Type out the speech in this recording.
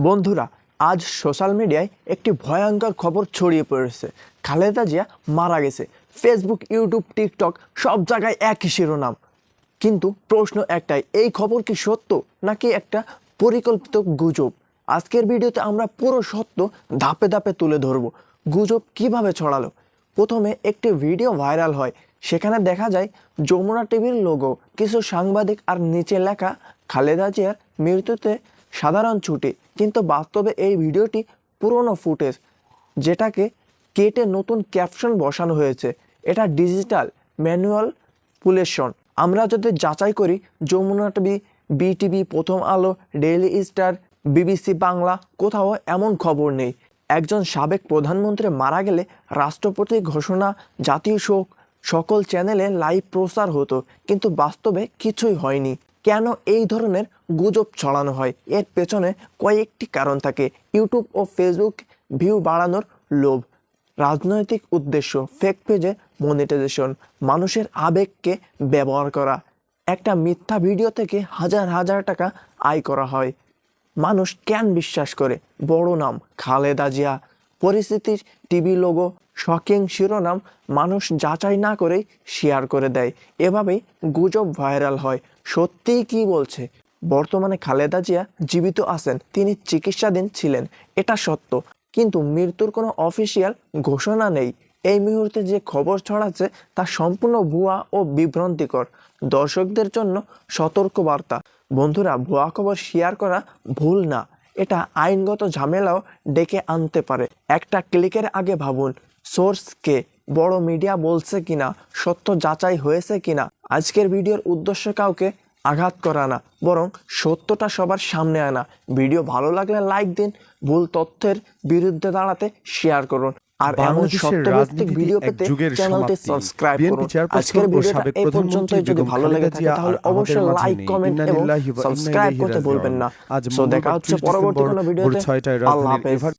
বন্ধুরা, আজ সোশ্যাল মিডিয়ায় একটি ভয়ঙ্কর খবর ছড়িয়ে পড়েছে। খালেদা জিয়া মারা গেছে। ফেসবুক, ইউটিউব, টিকটক সব জায়গায় একই শিরোনাম। কিন্তু প্রশ্ন একটাই, এই খবর কি সত্য নাকি একটা পরিকল্পিত গুজব? আজকের ভিডিওতে আমরা পুরো সত্য ধাপে ধাপে তুলে ধরব। গুজব কিভাবে ছড়ালো? প্রথমে একটি ভিডিও ভাইরাল হয়, সেখানে দেখা যায় যমুনা টিভির লোগো, কিছু সাংবাদিক আর নিচে লেখা খালেদা জিয়ার মৃত্যুতে সাধারণ ছুটি। কিন্তু বাস্তবে এই ভিডিওটি পুরনো ফুটেজ, যেটাকে কেটে নতুন ক্যাপশন বসানো হয়েছে। এটা ডিজিটাল ম্যানুয়ালপুলেশন। আমরা যদি যাচাই করি, যমুনা টিভি, বিটিভি, প্রথম আলো, ডেইলি স্টার, বিবিসি বাংলা, কোথাও এমন খবর নেই। একজন সাবেক প্রধানমন্ত্রী মারা গেলে রাষ্ট্রপতি ঘোষণা, জাতীয় শোক, সকল চ্যানেলে লাইভ প্রচার হতো, কিন্তু বাস্তবে কিছুই হয়নি। কেন এই ধরনের গুজব ছড়ানো হয়? এর পেছনে কয়েকটি কারণ থাকে। ইউটিউব ও ফেসবুক ভিউ বাড়ানোর লোভ, রাজনৈতিক উদ্দেশ্য, ফেক পেজে মনিটাইজেশন, মানুষের আবেগকে ব্যবহার করা। একটা মিথ্যা ভিডিও থেকে হাজার হাজার টাকা আয় করা হয়। মানুষ কেন বিশ্বাস করে? বড় নাম খালেদা জিয়া, পরিস্থিতির টিভি লোগো, শকিং শিরোনাম, মানুষ যাচাই না করেই শেয়ার করে দেয়। এভাবেই গুজব ভাইরাল হয়। সত্যিই কি বলছে? বর্তমানে খালেদা জিয়া জীবিত আছেন, তিনি চিকিৎসাধীন ছিলেন, এটা সত্য। কিন্তু মৃত্যুর কোনো অফিসিয়াল ঘোষণা নেই। এই মুহূর্তে যে খবর ছড়াচ্ছে তা সম্পূর্ণ ভুয়া ও বিভ্রান্তিকর। দর্শকদের জন্য সতর্কবার্তা, বন্ধুরা, ভুয়া খবর শেয়ার করা ভুল না, এটা আইনগত ঝামেলাও ডেকে আনতে পারে। একটা ক্লিকের আগে ভাবুন, সোর্স কে, বড় মিডিয়া বলছে কিনা, সত্য যাচাই হয়েছে কিনা। আজকের ভিডিওর উদ্দেশ্য কাউকে আঘাত করা না, বরং সত্যটা সবার সামনে আনা। ভিডিও ভালো লাগলে লাইক দিন, ভুল তথ্যের বিরুদ্ধে দাঁড়াতে শেয়ার করুন। আর এমন সত্যভিত্তিক ভিডিও পেতে চ্যানেলটি সাবস্ক্রাইব করুন। আজকের ভিডিওটা এই পর্যন্তই। যদি ভালো লেগে থাকে তাহলে অবশ্যই লাইক, কমেন্ট এবং সাবস্ক্রাইব করতে ভুলবেন না। সো দেখা হচ্ছে পরবর্তী কোনো ভিডিওতে। আল্লাহ হাফেজ।